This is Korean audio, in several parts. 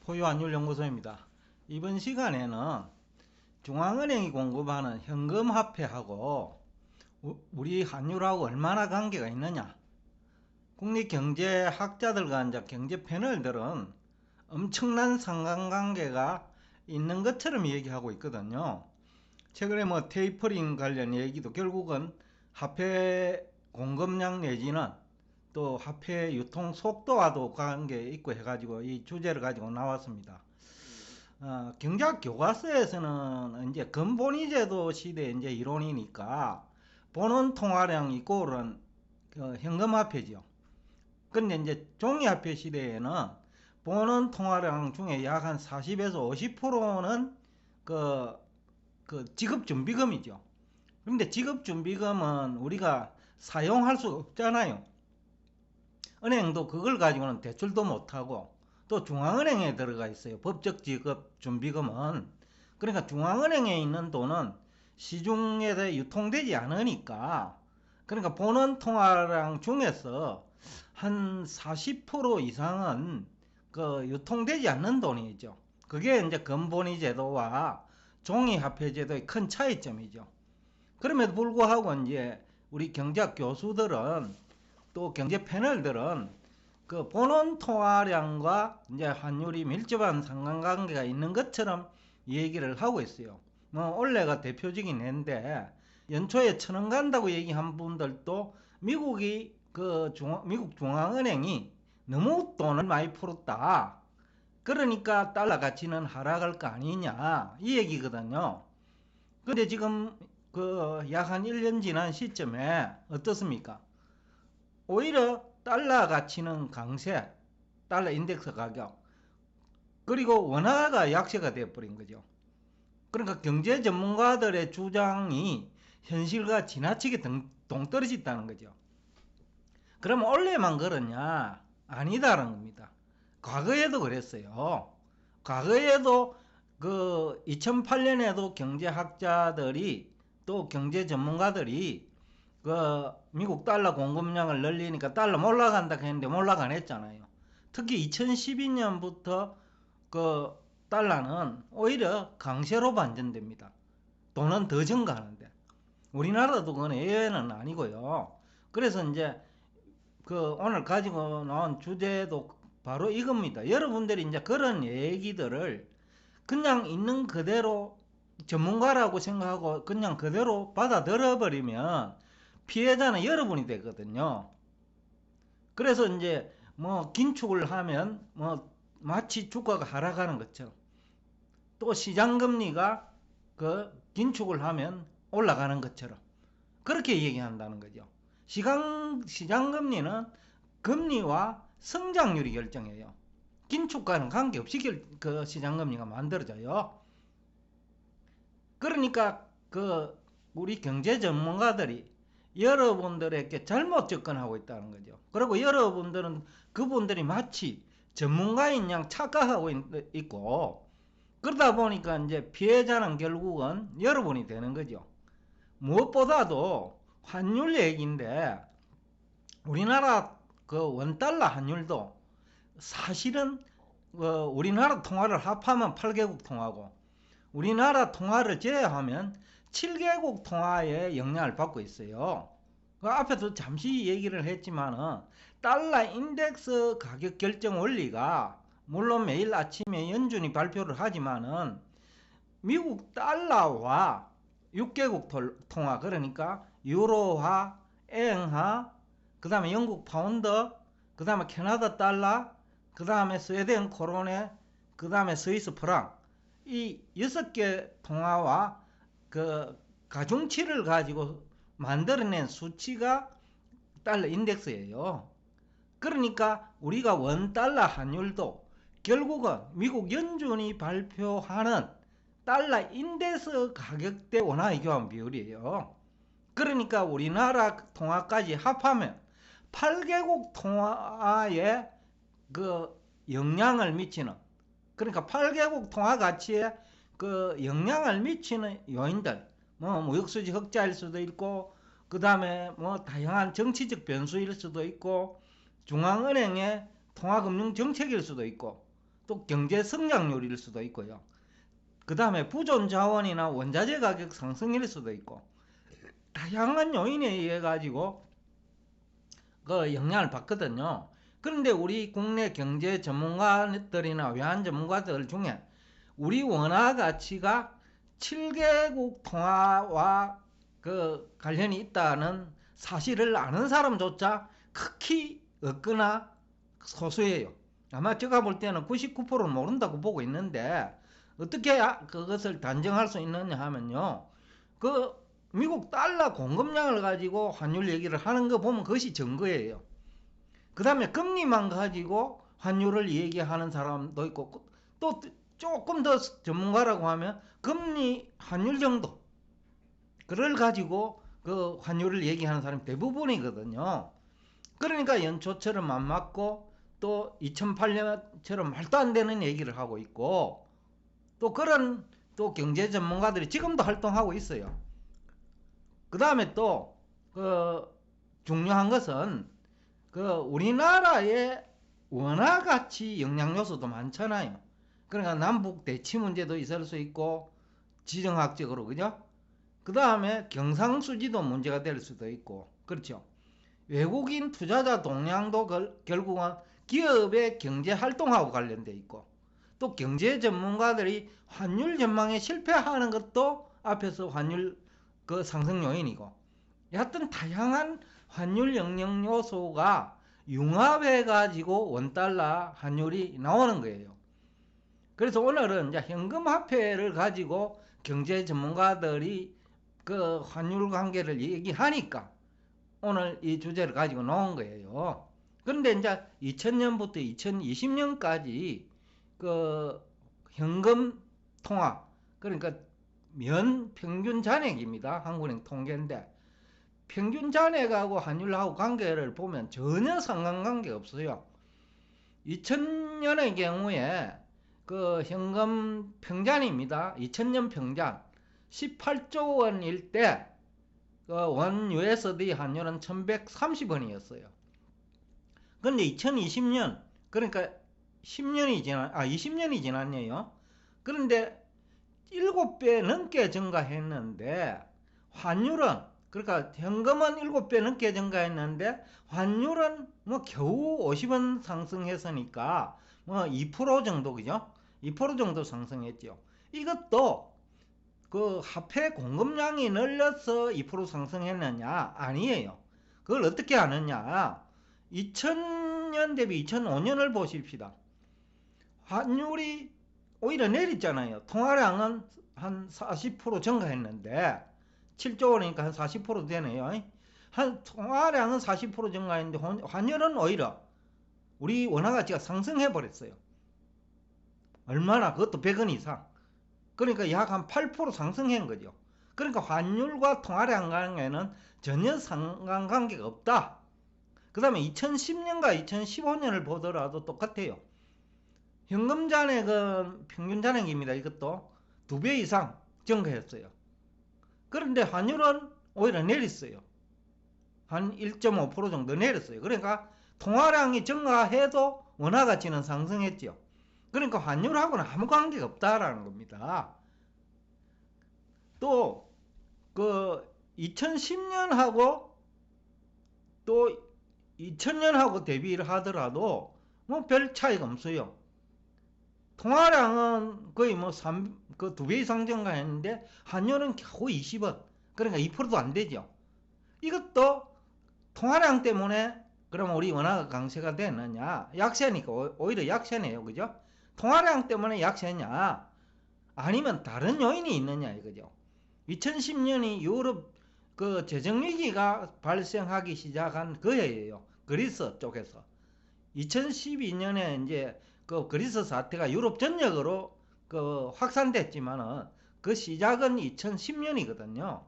포유환율연구소입니다. 이번 시간에는 중앙은행이 공급하는 현금화폐하고 우리 환율하고 얼마나 관계가 있느냐, 국립경제학자들과 이제 경제 패널들은 엄청난 상관관계가 있는 것처럼 얘기하고 있거든요. 최근에 테이퍼링 관련 얘기도 결국은 화폐 공급량 내지는 또 화폐 유통 속도와도 관계 있고 해가지고 이 주제를 가지고 나왔습니다. 경제학 교과서에서는 이제 근본위제도 시대 이제 이론이니까 본원 통화량 이꼴은 현금화폐죠. 근데 이제 종이화폐 시대에는 본원 통화량 중에 약 한 40에서 50%는 지급준비금이죠. 그런데 지급준비금은 우리가 사용할 수 없잖아요. 은행도 그걸 가지고는 대출도 못하고 또 중앙은행에 들어가 있어요. 법적 지급 준비금은. 그러니까 중앙은행에 있는 돈은 시중에 유통되지 않으니까, 그러니까 본원 통화량 중에서 한 40% 이상은 유통되지 않는 돈이죠. 그게 이제 근본위 제도와 종이화폐 제도의 큰 차이점이죠. 그럼에도 불구하고 이제 우리 경제학 교수들은 또 경제 패널들은 그 본원 통화량과 이제 환율이 밀접한 상관관계가 있는 것처럼 얘기를 하고 있어요. 올해가 대표적인 해인데 연초에 1,000원 간다고 얘기한 분들도 미국이 미국 중앙은행이 너무 돈을 많이 풀었다, 그러니까 달러 가치는 하락할 거 아니냐, 이 얘기거든요. 근데 지금 약 한 1년 지난 시점에 어떻습니까? 오히려 달러 가치는 강세, 달러 인덱스 가격, 그리고 원화가 약세가 되어버린 거죠. 그러니까 경제 전문가들의 주장이 현실과 지나치게 동떨어졌다는 거죠. 그러면 원래만 그러냐? 아니다라는 겁니다. 과거에도 그랬어요. 과거에도 2008년에도 경제학자들이 또 경제 전문가들이 미국 달러 공급량을 늘리니까 달러 몰라간다 했는데 몰락 안 했잖아요. 특히 2012년부터 달러는 오히려 강세로 반전됩니다. 돈은 더 증가하는데. 우리나라도 그건 예외는 아니고요. 그래서 이제 오늘 가지고 나온 주제도 바로 이겁니다. 여러분들이 이제 그런 얘기들을 그냥 있는 그대로 전문가라고 생각하고 그냥 그대로 받아들여 버리면 피해자는 여러분이 되거든요. 그래서 이제 긴축을 하면 마치 주가가 하락하는 것처럼, 또 시장금리가 긴축을 하면 올라가는 것처럼 그렇게 얘기한다는 거죠. 시장금리는 금리와 성장률이 결정해요. 긴축과는 관계없이 시장금리가 만들어져요. 그러니까 우리 경제 전문가들이 여러분들에게 잘못 접근하고 있다는 거죠. 그리고 여러분들은 그분들이 마치 전문가인 양 착각하고 있고, 그러다 보니까 이제 피해자는 결국은 여러분이 되는 거죠. 무엇보다도 환율 얘기인데, 우리나라 원달러 환율도 사실은 우리나라 통화를 합하면 8개국 통화고 우리나라 통화를 제외하면 7개국 통화의 영향을 받고 있어요. 앞에도 잠시 얘기를 했지만은 달러 인덱스 가격 결정 원리가, 물론 매일 아침에 연준이 발표를 하지만은 미국 달러와 6개국 통화, 그러니까 유로화, 엔화, 그 다음에 영국 파운드, 그 다음에 캐나다 달러, 그 다음에 스웨덴 코로네, 그 다음에 스위스 프랑, 이 6개 통화와 가중치를 가지고 만들어낸 수치가 달러 인덱스예요. 그러니까 우리가 원달러 환율도 결국은 미국 연준이 발표하는 달러 인덱스 가격대 원화의 교환 비율이에요. 그러니까 우리나라 통화까지 합하면 8개국 통화에 영향을 미치는, 그러니까 8개국 통화 가치에 영향을 미치는 요인들, 무역수지 흑자일 수도 있고, 그 다음에 다양한 정치적 변수일 수도 있고, 중앙은행의 통화금융 정책일 수도 있고, 또 경제 성장률일 수도 있고요. 그 다음에 부존 자원이나 원자재 가격 상승일 수도 있고, 다양한 요인에 의해 가지고 그 영향을 받거든요. 그런데 우리 국내 경제 전문가들이나 외환 전문가들 중에 우리 원화 가치가 7개국 통화와 그 관련이 있다는 사실을 아는 사람조차 극히 없거나 소수예요. 아마 제가 볼 때는 99%는 모른다고 보고 있는데, 어떻게 그것을 단정할 수 있느냐 하면요, 그 미국 달러 공급량을 가지고 환율 얘기를 하는 거 보면 그것이 증거예요. 그 다음에 금리만 가지고 환율을 얘기하는 사람도 있고, 또 조금 더 전문가라고 하면 금리 환율 정도, 그걸 가지고 그 환율을 얘기하는 사람이 대부분이거든요. 그러니까 연초처럼 안 맞고, 또 2008년처럼 말도 안 되는 얘기를 하고 있고, 또 그런 또 경제 전문가들이 지금도 활동하고 있어요. 그 다음에 또 그 중요한 것은 그 우리나라의 원화 가치 영향 요소도 많잖아요. 그러니까 남북 대치 문제도 있을 수 있고, 지정학적으로, 그죠? 그 다음에 경상수지도 문제가 될 수도 있고, 그렇죠? 외국인 투자자 동향도 결국은 기업의 경제 활동하고 관련돼 있고, 또 경제 전문가들이 환율 전망에 실패하는 것도 앞에서 환율 그 상승 요인이고, 여하튼 다양한 환율 영향 요소가 융합해 가지고 원달러 환율이 나오는 거예요. 그래서 오늘은 이제 현금 화폐를 가지고 경제 전문가들이 그 환율 관계를 얘기하니까 오늘 이 주제를 가지고 나온 거예요. 그런데 이제 2000년부터 2020년까지 그 현금 통화, 그러니까 면 평균 잔액입니다. 한국은행 통계인데, 평균 잔액하고 환율하고 관계를 보면 전혀 상관관계가 없어요. 2000년의 경우에 그 현금 평잔입니다. 2000년 평잔 18조 원일 때 그 원 USD 환율은 1130원이었어요. 그런데 2020년, 그러니까 20년이 지났네요. 그런데 7배 넘게 증가했는데, 환율은, 그러니까 현금은 7배 넘게 증가했는데 환율은 뭐 겨우 50원 상승했으니까 뭐 2% 정도, 그죠? 2% 정도 상승했죠. 이것도 그 화폐 공급량이 늘려서 2% 상승했느냐? 아니에요. 그걸 어떻게 아느냐? 2000년 대비 2005년을 보십시다. 환율이 오히려 내렸잖아요. 통화량은 한 40% 증가했는데, 7조 원이니까 한 40% 되네요. 한 통화량은 40% 증가했는데 환율은 오히려 우리 원화 가치가 상승해 버렸어요. 얼마나? 그것도 100원 이상. 그러니까 약 한 8% 상승한 거죠. 그러니까 환율과 통화량 간에는 전혀 상관관계가 없다. 그 다음에 2010년과 2015년을 보더라도 똑같아요. 현금 잔액은 평균 잔액입니다. 이것도 2배 이상 증가했어요. 그런데 환율은 오히려 내렸어요. 한 1.5% 정도 내렸어요. 그러니까 통화량이 증가해도 원화 가치는 상승했죠. 그러니까 환율하고는 아무 관계가 없다라는 겁니다. 또 그 2010년하고 또 2000년하고 대비를 하더라도 뭐 별 차이가 없어요. 통화량은 거의 뭐 2배 이상 증가했는데 환율은 겨우 20원. 그러니까 2%도 안 되죠. 이것도 통화량 때문에 그러면 우리 원화가 강세가 되느냐? 약세니까 오히려 약세네요. 그죠? 통화량 때문에 약세냐? 아니면 다른 요인이 있느냐 이거죠. 2010년이 유럽 그 재정위기가 발생하기 시작한 그 해예요. 그리스 쪽에서. 2012년에 이제 그 그리스 사태가 유럽 전역으로 그 확산됐지만은 그 시작은 2010년이거든요.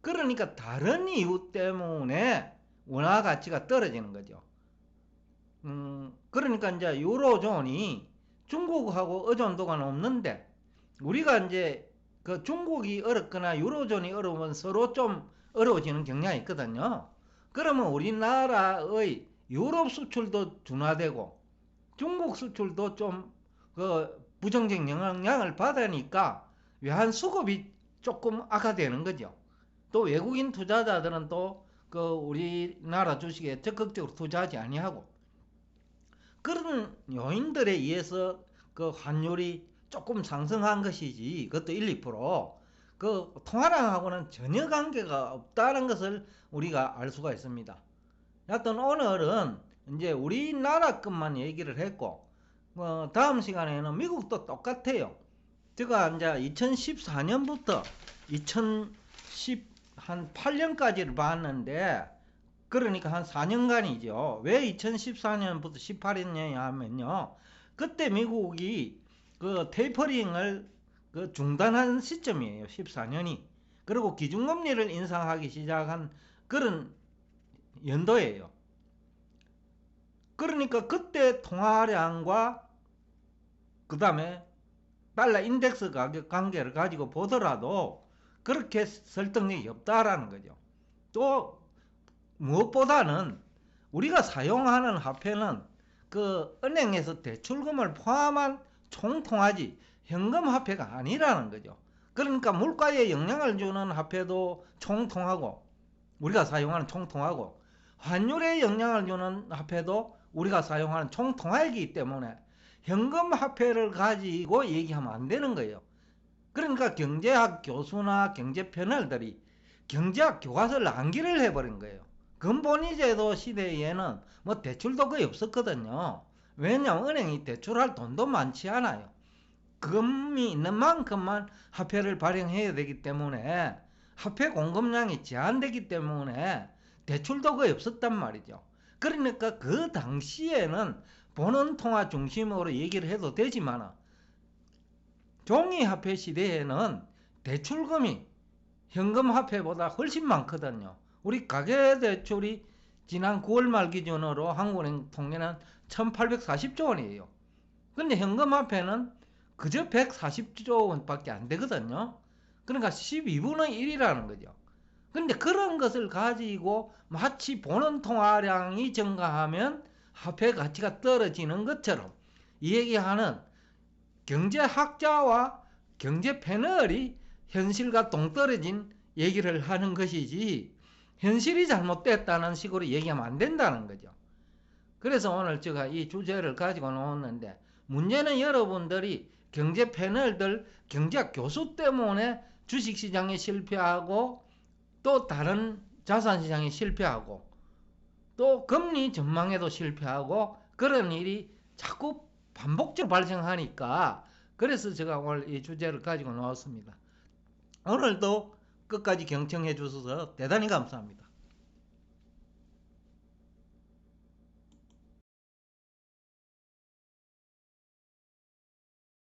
그러니까 다른 이유 때문에 원화 가치가 떨어지는 거죠. 그러니까 이제 유로존이 중국하고 의존도가 높는데, 우리가 이제 그 중국이 어렵거나 유로존이 어려우면 서로 좀 어려워지는 경향이 있거든요. 그러면 우리나라의 유럽 수출도 둔화되고 중국 수출도 좀 그 부정적 영향을 받으니까 외환 수급이 조금 악화되는 거죠. 또 외국인 투자자들은 또 그 우리나라 주식에 적극적으로 투자하지 아니하고 그런 요인들에 의해서 그 환율이 조금 상승한 것이지 그것도 1, 2%그 통화량하고는 전혀 관계가 없다는 것을 우리가 알 수가 있습니다. 여하튼 오늘은 이제 우리나라 것만 얘기를 했고 다음 시간에는 미국도 똑같아요. 제가 이제 2014년부터 2018년까지를 봤는데 그러니까 한 4년간이죠. 왜 2014년부터 18년이냐 하면요. 그때 미국이 그 테이퍼링을 그 중단한 시점이에요. 14년이. 그리고 기준금리를 인상하기 시작한 그런 연도예요. 그러니까 그때 통화량과 그 다음에 달러 인덱스 가격 관계를 가지고 보더라도 그렇게 설득력이 없다라는 거죠. 또 무엇보다는 우리가 사용하는 화폐는 그 은행에서 대출금을 포함한 총통화지 현금 화폐가 아니라는 거죠. 그러니까 물가에 영향을 주는 화폐도 총통하고 우리가 사용하는 총통하고 환율에 영향을 주는 화폐도 우리가 사용하는 총통화이기 때문에 현금 화폐를 가지고 얘기하면 안 되는 거예요. 그러니까 경제학 교수나 경제 패널들이 경제학 교과서를 낭기를 해버린 거예요. 근본위 제도 시대에는 뭐 대출도 거의 없었거든요. 왜냐하면 은행이 대출할 돈도 많지 않아요. 금이 있는 만큼만 화폐를 발행해야 되기 때문에 화폐 공급량이 제한되기 때문에 대출도 거의 없었단 말이죠. 그러니까 그 당시에는 본원통화 중심으로 얘기를 해도 되지만 종이화폐 시대에는 대출금이 현금화폐보다 훨씬 많거든요. 우리 가계대출이 지난 9월 말 기준으로 한국은행 통계는 1840조 원이에요. 근데 현금화폐는 그저 140조 원밖에 안 되거든요. 그러니까 12분의 1이라는 거죠. 근데 그런 것을 가지고 마치 보는 통화량이 증가하면 화폐 가치가 떨어지는 것처럼 이 얘기하는 경제학자와 경제 패널이 현실과 동떨어진 얘기를 하는 것이지 현실이 잘못됐다는 식으로 얘기하면 안 된다는 거죠. 그래서 오늘 제가 이 주제를 가지고 나왔는데 문제는 여러분들이 경제 패널들, 경제학 교수 때문에 주식시장에 실패하고 또 다른 자산시장에 실패하고 또 금리 전망에도 실패하고 그런 일이 자꾸 반복적으로 발생하니까 그래서 제가 오늘 이 주제를 가지고 나왔습니다. 오늘도 끝까지 경청해 주셔서 대단히 감사합니다.